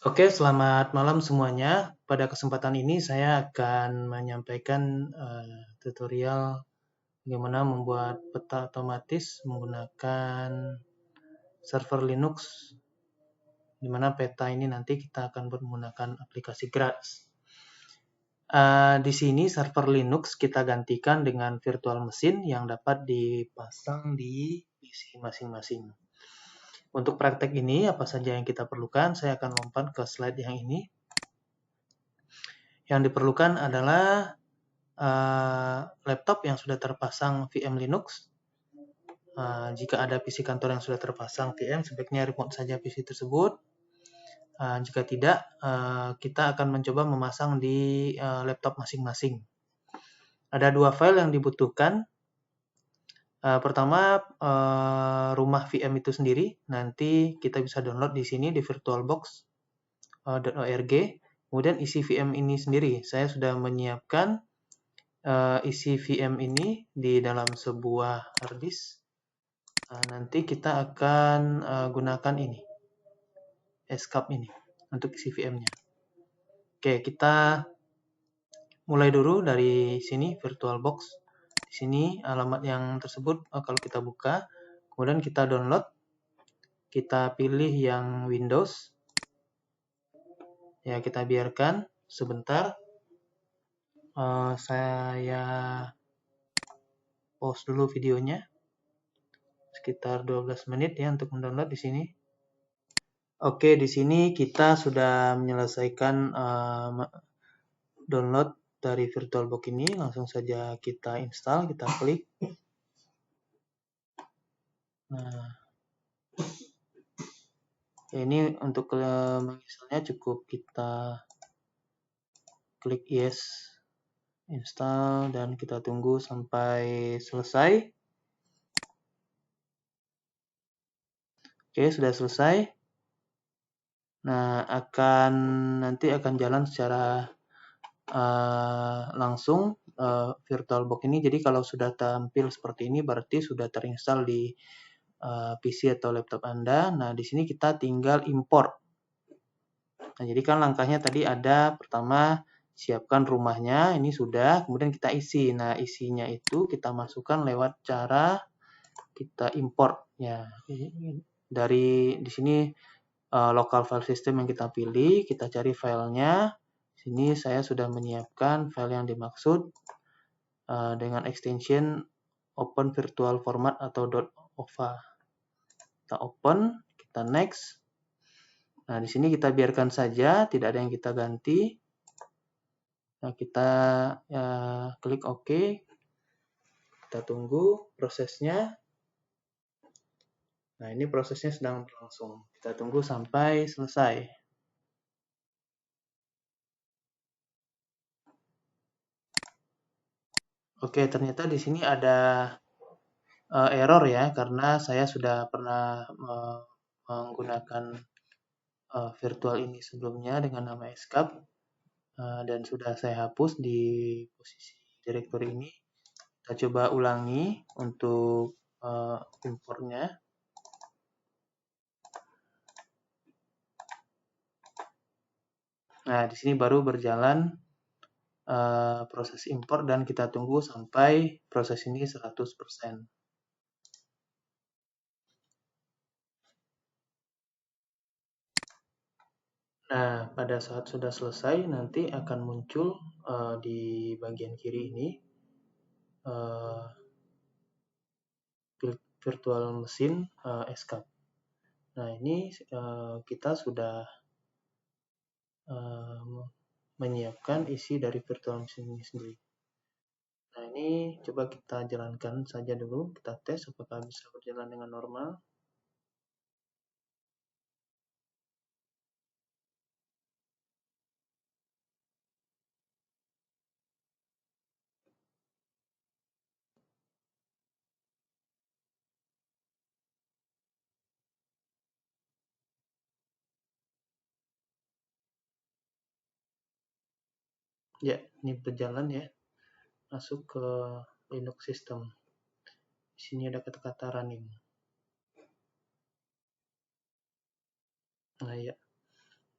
Oke, selamat malam semuanya. Pada kesempatan ini saya akan menyampaikan tutorial bagaimana membuat peta otomatis menggunakan server Linux, di mana peta ini nanti kita akan menggunakan aplikasi Grass. Di sini server Linux kita gantikan dengan virtual machine yang dapat dipasang di PC masing-masing. Untuk praktek ini, apa saja yang kita perlukan? Saya akan lompat ke slide yang ini. Yang diperlukan adalah laptop yang sudah terpasang VM Linux. Jika ada PC kantor yang sudah terpasang VM, sebaiknya remote saja PC tersebut. Jika tidak, kita akan mencoba memasang di laptop masing-masing. Ada dua file yang dibutuhkan. Pertama, rumah VM itu sendiri. Nanti kita bisa download di sini di virtualbox.org. Kemudian isi VM ini sendiri. Saya sudah menyiapkan isi VM ini di dalam sebuah harddisk. Nanti kita akan gunakan ini, escape ini, untuk isi VM-nya. Oke, kita mulai dulu dari sini, VirtualBox. Di sini alamat yang tersebut, kalau kita buka, kemudian kita download, kita pilih yang Windows. Ya, kita biarkan sebentar. Saya pause dulu videonya. Sekitar 12 menit ya untuk mendownload di sini. Oke, di sini kita sudah menyelesaikan download dari VirtualBox ini. Langsung saja kita install, kita klik. Nah, ini untuk menginstalnya cukup kita klik yes, install, dan kita tunggu sampai selesai. Oke, sudah selesai. Nah, nanti akan jalan secara langsung VirtualBox ini. Jadi kalau sudah tampil seperti ini berarti sudah terinstall di PC atau laptop Anda. Nah, di sini kita tinggal import. Nah, jadi kan langkahnya tadi ada pertama siapkan rumahnya, ini sudah, kemudian kita isi. Nah, isinya itu kita masukkan lewat cara kita import ya. Dari di sini local file system yang kita pilih, kita cari filenya. Sini saya sudah menyiapkan file yang dimaksud dengan extension open virtual format atau .ova. Kita open, kita next. Nah, di sini kita biarkan saja, tidak ada yang kita ganti. Nah, kita klik OK. Kita tunggu prosesnya. Nah, ini prosesnya sedang berlangsung. Kita tunggu sampai selesai. Oke, ternyata di sini ada error ya, karena saya sudah pernah menggunakan virtual ini sebelumnya dengan nama escape dan sudah saya hapus di posisi directory ini. Kita coba ulangi untuk importnya. Nah, di sini baru berjalan proses import dan kita tunggu sampai proses ini 100%. Nah, pada saat sudah selesai nanti akan muncul di bagian kiri ini virtual machine escape. Nah, ini kita sudah menyiapkan isi dari virtual machine ini sendiri. Nah, ini coba kita jalankan saja dulu, kita tes apakah bisa berjalan dengan normal. Ya, ini berjalan ya, masuk ke Linux system. Di sini ada kata-kata running. Nah, ya.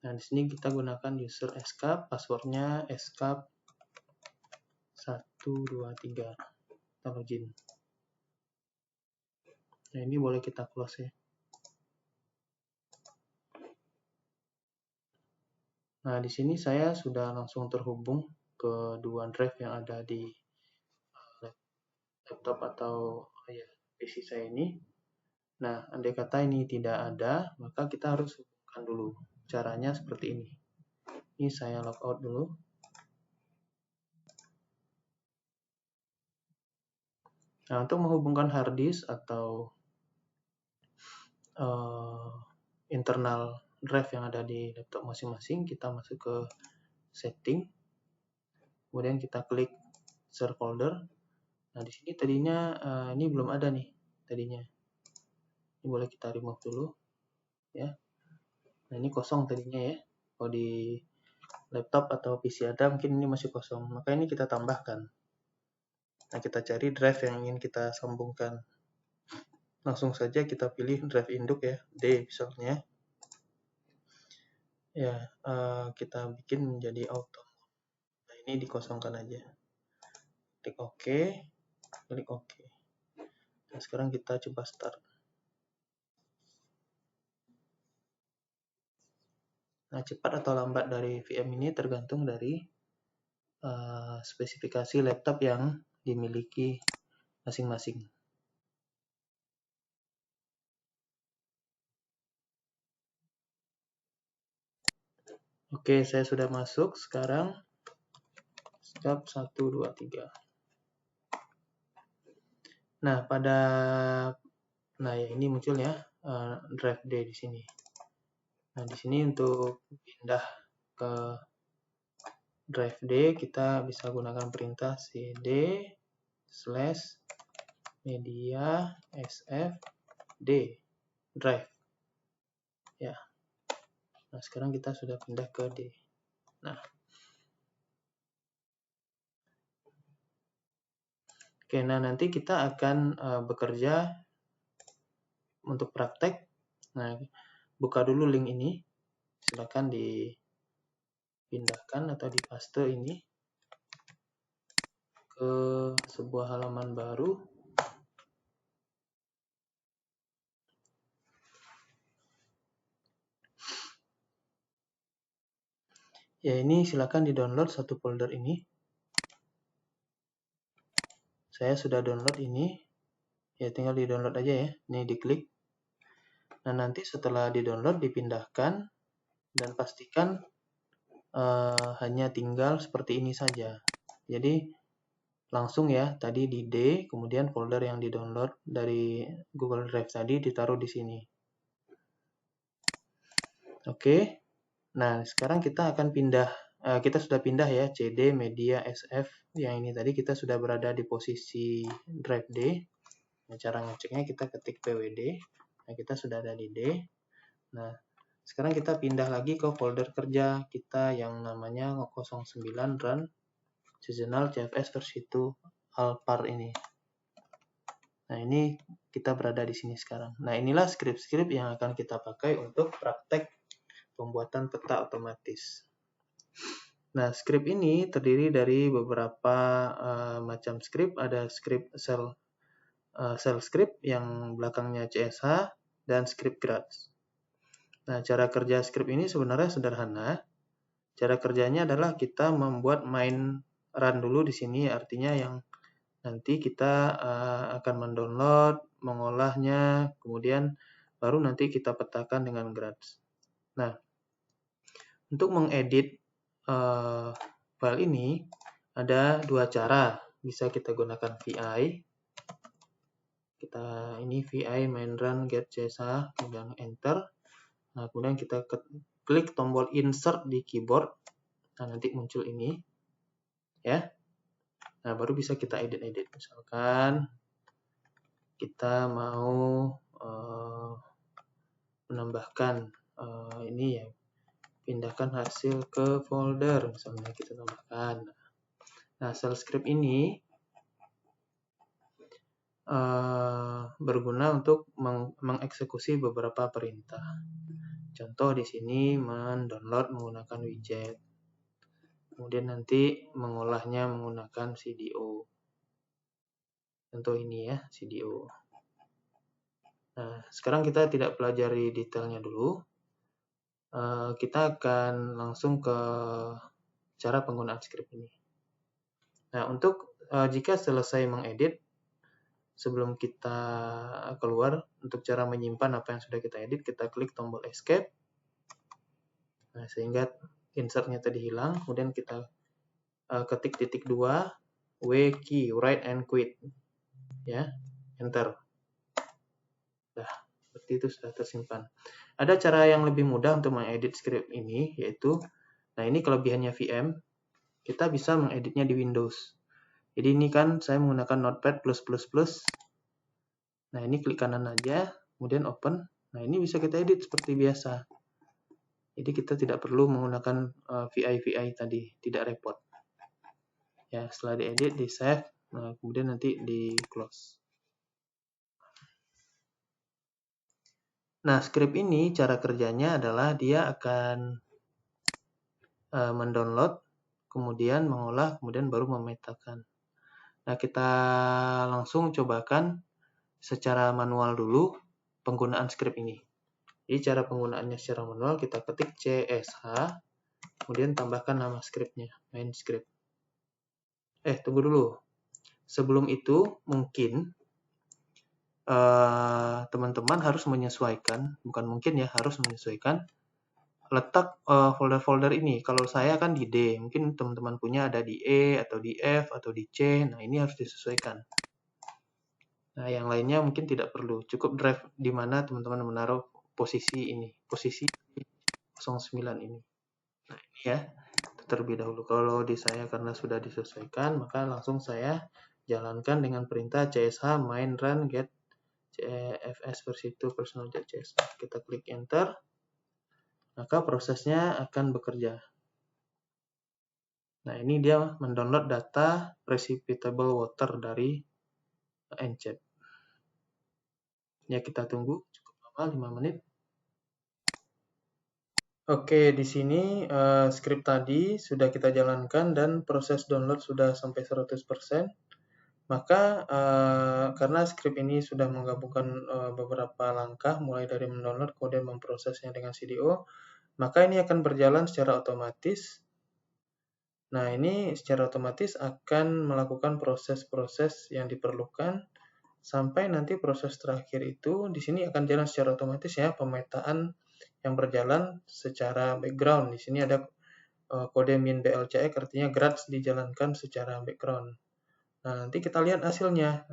Nah, di sini kita gunakan user escape, passwordnya escape 123. Kita login. Nah, ini boleh kita close ya. Nah, di sini saya sudah langsung terhubung ke dua drive yang ada di laptop atau PC saya ini. Nah, andai kata ini tidak ada, maka kita harus hubungkan dulu. Caranya seperti ini. Ini saya logout dulu. Nah, untuk menghubungkan hard disk atau internal drive yang ada di laptop masing-masing, kita masuk ke setting, kemudian kita klik share folder. Nah, di sini tadinya ini belum ada nih tadinya. Ini boleh kita remove dulu ya. Nah, ini kosong tadinya ya. Kalau di laptop atau PC ada, mungkin ini masih kosong. Maka ini kita tambahkan. Nah, kita cari drive yang ingin kita sambungkan. Langsung saja kita pilih drive induk ya, D misalnya. Ya, kita bikin menjadi auto. Nah, ini dikosongkan aja. Klik OK, klik OK. Nah, sekarang kita coba start. Nah, cepat atau lambat dari VM ini tergantung dari spesifikasi laptop yang dimiliki masing-masing. Oke, saya sudah masuk sekarang. Step 1, 2, 3. Nah, nah ya ini muncul ya drive D di sini. Nah, di sini untuk pindah ke drive D, kita bisa gunakan perintah cd /media sfd drive. Ya. Nah, sekarang kita sudah pindah ke D. Nah. Oke, nah nanti kita akan bekerja untuk praktek. Nah, buka dulu link ini. Silakan dipindahkan atau dipaste ini ke sebuah halaman baru. Ya, ini silakan di-download satu folder ini. Saya sudah download ini. Ya, tinggal di-download aja ya. Ini diklik. Nah, nanti setelah di-download dipindahkan dan pastikan hanya tinggal seperti ini saja. Jadi langsung ya, tadi di D, kemudian folder yang di-download dari Google Drive tadi ditaruh di sini. Oke. Nah, sekarang kita akan pindah. Kita sudah pindah ya, CD, media, SF. Yang ini tadi kita sudah berada di posisi drive D. Nah, cara ngeceknya kita ketik pwd. Nah, kita sudah ada di D. Nah, sekarang kita pindah lagi ke folder kerja kita yang namanya 09 run seasonal CFS versi 2 Alpar ini. Nah, ini kita berada di sini sekarang. Nah, inilah script-script yang akan kita pakai untuk praktek pembuatan peta otomatis. Nah, script ini terdiri dari beberapa macam script. Ada script shell script yang belakangnya CSH dan script grad. Nah, cara kerja script ini sebenarnya sederhana. Cara kerjanya adalah kita membuat main run dulu di sini, artinya yang nanti kita akan mendownload, mengolahnya, kemudian baru nanti kita petakan dengan grads. Nah, untuk mengedit file ini ada dua cara. Bisa kita gunakan VI. Kita ini VI main run get CSH, kemudian enter. Nah, kemudian kita klik tombol insert di keyboard. Nah, nanti muncul ini. Ya. Nah, baru bisa kita edit-edit. Misalkan kita mau menambahkan ini ya, pindahkan hasil ke folder, misalnya kita tambahkan. Nah, shell script ini berguna untuk mengeksekusi beberapa perintah. Contoh di sini mendownload menggunakan widget. Kemudian nanti mengolahnya menggunakan CDO. Contoh ini ya, CDO. Nah, sekarang kita tidak pelajari detailnya dulu. Kita akan langsung ke cara penggunaan script ini. Nah, untuk jika selesai mengedit, sebelum kita keluar, untuk cara menyimpan apa yang sudah kita edit, kita klik tombol escape. Nah, sehingga insertnya tadi hilang, kemudian kita ketik titik 2, W key, write and quit. Ya, enter. Nah, seperti itu sudah tersimpan. Ada cara yang lebih mudah untuk mengedit script ini, yaitu, nah ini kelebihannya VM, kita bisa mengeditnya di Windows. Jadi ini kan saya menggunakan Notepad++. Nah, ini klik kanan aja, kemudian open. Nah, ini bisa kita edit seperti biasa. Jadi kita tidak perlu menggunakan VI tadi, tidak repot. Ya, setelah diedit, di save, nah, kemudian nanti di close. Nah, script ini cara kerjanya adalah dia akan mendownload, kemudian mengolah, kemudian baru memetakan. Nah, kita langsung cobakan secara manual dulu penggunaan script ini. Jadi cara penggunaannya secara manual, kita ketik CSH, kemudian tambahkan nama scriptnya, main script. Tunggu dulu. Sebelum itu, mungkin teman-teman harus menyesuaikan, bukan mungkin ya, harus menyesuaikan letak folder-folder ini. Kalau saya kan di D, mungkin teman-teman punya ada di E, atau di F, atau di C. Nah, ini harus disesuaikan. Nah, yang lainnya mungkin tidak perlu. Cukup drive di mana teman-teman menaruh posisi ini, posisi 09 ini. Nah, ini ya, terlebih dahulu. Kalau di saya karena sudah disesuaikan, maka langsung saya jalankan dengan perintah CSH main run get CFS versi 2 personal.csh. Kita klik enter, maka prosesnya akan bekerja. Nah, ini dia mendownload data precipitable water dari Enchat. Ya, kita tunggu cukup lama, 5 menit. Oke, di sini script tadi sudah kita jalankan dan proses download sudah sampai 100%. Maka karena script ini sudah menggabungkan beberapa langkah, mulai dari mendownload, kemudian memprosesnya dengan CDO, maka ini akan berjalan secara otomatis. Nah, ini secara otomatis akan melakukan proses-proses yang diperlukan sampai nanti proses terakhir itu di sini akan jalan secara otomatis ya, pemetaan yang berjalan secara background. Di sini ada kode min BLCX, artinya grads dijalankan secara background. Nah, nanti kita lihat hasilnya.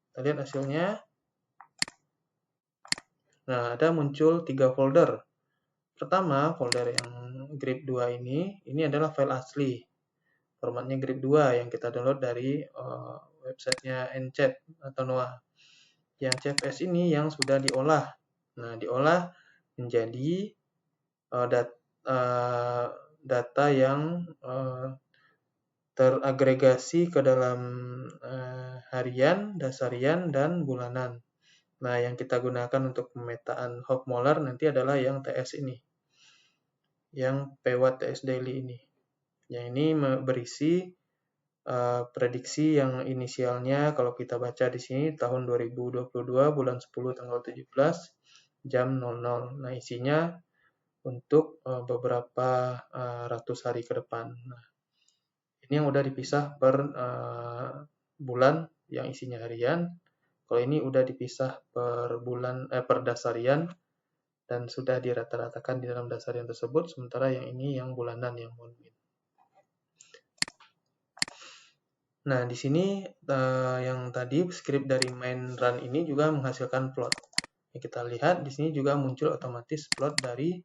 Kita lihat hasilnya. Nah, ada muncul 3 folder. Pertama, folder yang grip 2 ini adalah file asli. Formatnya grip 2 yang kita download dari websitenya Enchat atau Noah. Yang CFS ini yang sudah diolah. Nah, diolah menjadi data yang teragregasi ke dalam harian, dasarian, dan bulanan. Nah, yang kita gunakan untuk pemetaan Hofmolar nanti adalah yang TS ini. Yang PWatt TS Daily ini. Yang ini berisi prediksi yang inisialnya kalau kita baca di sini tahun 2022 bulan 10 tanggal 17 jam 00. Nah, isinya untuk beberapa ratus hari ke depan. Nah, ini yang udah dipisah per bulan yang isinya harian. Kalau ini udah dipisah per bulan per dasarian dan sudah dirata-ratakan di dalam dasarian tersebut, sementara yang ini yang bulanan yang monthly. Nah, di sini yang tadi script dari main run ini juga menghasilkan plot. Yang kita lihat di sini juga muncul otomatis plot dari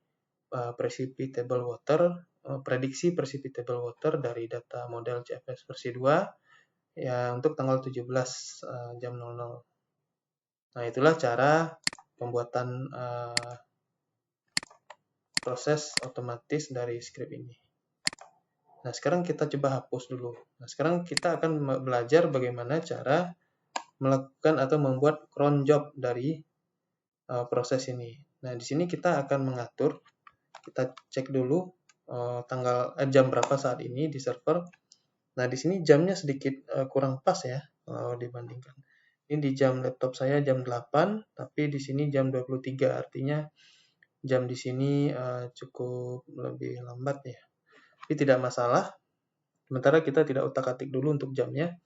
precipitable water, prediksi precipitable water dari data model CFS versi 2 ya untuk tanggal 17 jam 00. Nah, itulah cara pembuatan proses otomatis dari script ini. Nah, sekarang kita coba hapus dulu. Nah, sekarang kita akan belajar bagaimana cara melakukan atau membuat cron job dari proses ini. Nah, di sini kita akan mengatur, kita cek dulu jam berapa saat ini di server. Nah, di sini jamnya sedikit kurang pas ya kalau dibandingkan. Ini di jam laptop saya jam 8, tapi di sini jam 23, artinya jam di sini cukup lebih lambat ya. Tapi tidak masalah, sementara kita tidak utak-atik dulu untuk jamnya.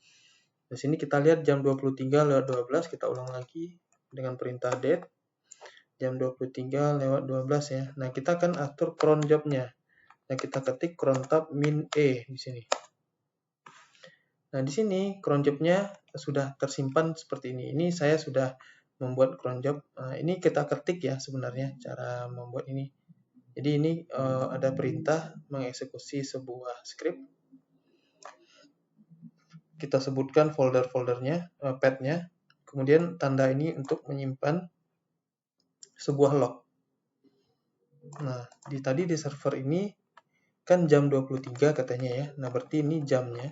Di sini kita lihat jam 23:12, kita ulang lagi dengan perintah date. Jam 23:12 ya. Nah, kita akan atur cron jobnya. Nah, kita ketik cron tab min E di sini. Nah, di sini cron jobnya sudah tersimpan seperti ini. Ini saya sudah membuat cron job. Ini kita ketik ya sebenarnya cara membuat ini. Jadi ini ada perintah mengeksekusi sebuah script. Kita sebutkan folder-foldernya, path-nya. Kemudian tanda ini untuk menyimpan sebuah log. Nah, tadi di server ini kan jam 23 katanya ya. Nah, berarti ini jamnya.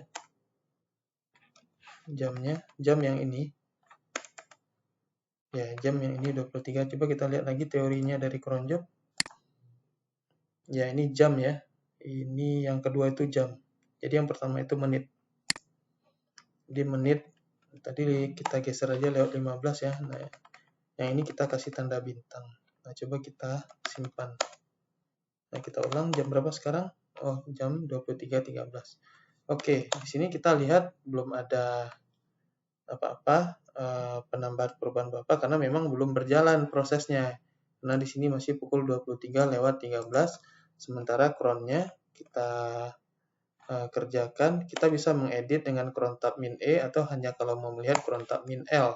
Jam yang ini. Ya, jam yang ini 23. Coba kita lihat lagi teorinya dari cron job. Ya, ini jam ya. Ini yang kedua itu jam. Jadi yang pertama itu menit. Jadi menit, tadi kita geser aja lewat 15 ya. Nah, yang ini kita kasih tanda bintang. Nah, coba kita simpan. Nah, kita ulang jam berapa sekarang? Oh, jam 23.13. Oke, di sini kita lihat belum ada apa-apa penambahan perubahan apa karena memang belum berjalan prosesnya. Karena di sini masih pukul 23:13, sementara cronnya kita kerjakan, kita bisa mengedit dengan cron tab min E atau hanya kalau mau melihat cron tab min L.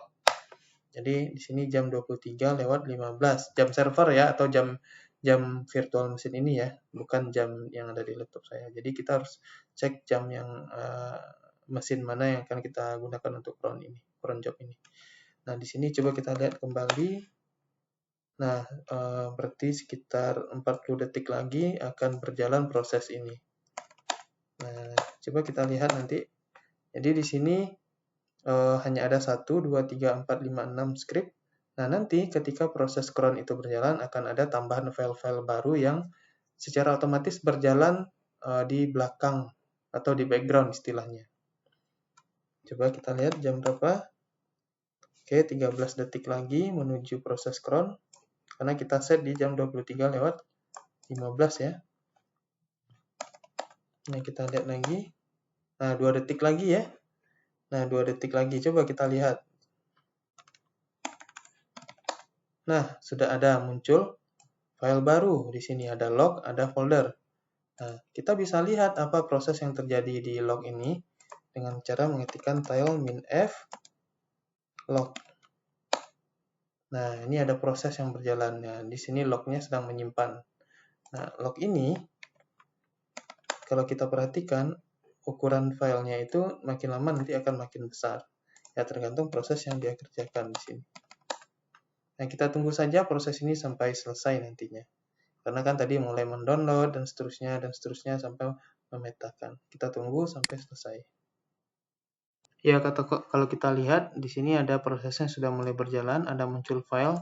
Jadi di sini jam 23:15, jam server ya atau jam virtual mesin ini ya, bukan jam yang ada di laptop saya. Jadi kita harus cek jam yang mesin mana yang akan kita gunakan untuk cron job ini. Nah, di sini coba kita lihat kembali. Nah, berarti sekitar 40 detik lagi akan berjalan proses ini. Nah, coba kita lihat nanti. Jadi di sini hanya ada 1, 2, 3, 4, 5, 6 script. Nah, nanti ketika proses cron itu berjalan akan ada tambahan file-file baru yang secara otomatis berjalan di belakang atau di background istilahnya. Coba kita lihat jam berapa. Oke, 13 detik lagi menuju proses cron. Karena kita set di jam 23:15 ya. Nah, kita lihat lagi. Nah, 2 detik lagi ya. Nah, 2 detik lagi. Coba kita lihat. Nah, sudah ada muncul file baru. Di sini ada log, ada folder. Nah, kita bisa lihat apa proses yang terjadi di log ini dengan cara mengetikkan tile min F log. Nah, ini ada proses yang berjalan. Nah, di sini lognya sedang menyimpan. Nah, log ini, kalau kita perhatikan, ukuran filenya itu makin lama nanti akan makin besar. Ya, tergantung proses yang dia kerjakan di sini. Nah, kita tunggu saja proses ini sampai selesai nantinya. Karena kan tadi mulai mendownload dan seterusnya sampai memetakan. Kita tunggu sampai selesai. Ya, kalau kita lihat di sini ada prosesnya sudah mulai berjalan, ada muncul file.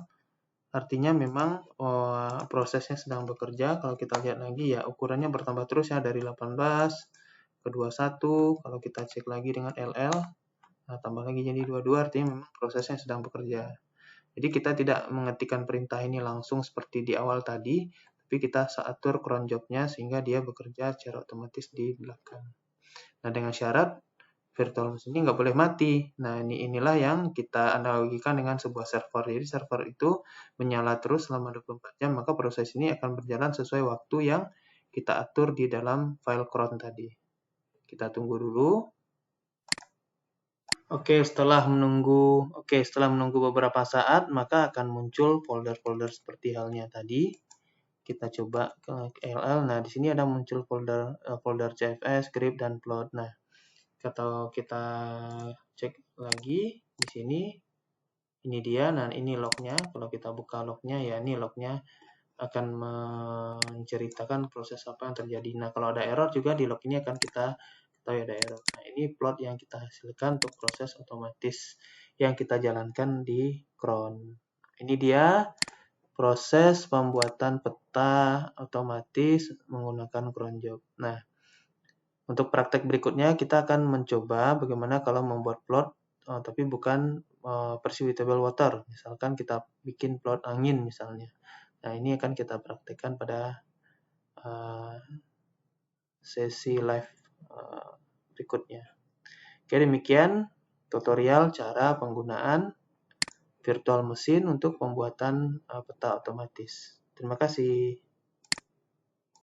Artinya memang prosesnya sedang bekerja. Kalau kita lihat lagi ya ukurannya bertambah terus ya dari 18 ke 21. Kalau kita cek lagi dengan LL, nah tambah lagi jadi 22, artinya memang prosesnya sedang bekerja. Jadi kita tidak mengetikkan perintah ini langsung seperti di awal tadi, tapi kita atur cron job-nya sehingga dia bekerja secara otomatis di belakang. Nah, dengan syarat virtual mesin ini nggak boleh mati. Nah, inilah yang kita analogikan dengan sebuah server. Jadi server itu menyala terus selama 24 jam, maka proses ini akan berjalan sesuai waktu yang kita atur di dalam file cron tadi. Kita tunggu dulu. Oke, setelah menunggu beberapa saat, maka akan muncul folder-folder seperti halnya tadi. Kita coba ke LL. Nah, di sini ada muncul folder CFS, script, dan plot. Nah, kalau kita cek lagi di sini, ini dia. Nah, ini lognya. Kalau kita buka lognya, ya ini lognya akan menceritakan proses apa yang terjadi. Nah, kalau ada error juga di log ini akan kita tahu ada error. Nah, ini plot yang kita hasilkan untuk proses otomatis yang kita jalankan di cron. Ini dia proses pembuatan peta otomatis menggunakan cron job. Nah, untuk praktek berikutnya kita akan mencoba bagaimana kalau membuat plot tapi bukan perishable water. Misalkan kita bikin plot angin misalnya. Nah, ini akan kita praktekkan pada sesi live berikutnya. Oke, demikian tutorial cara penggunaan virtual machine untuk pembuatan peta otomatis. Terima kasih.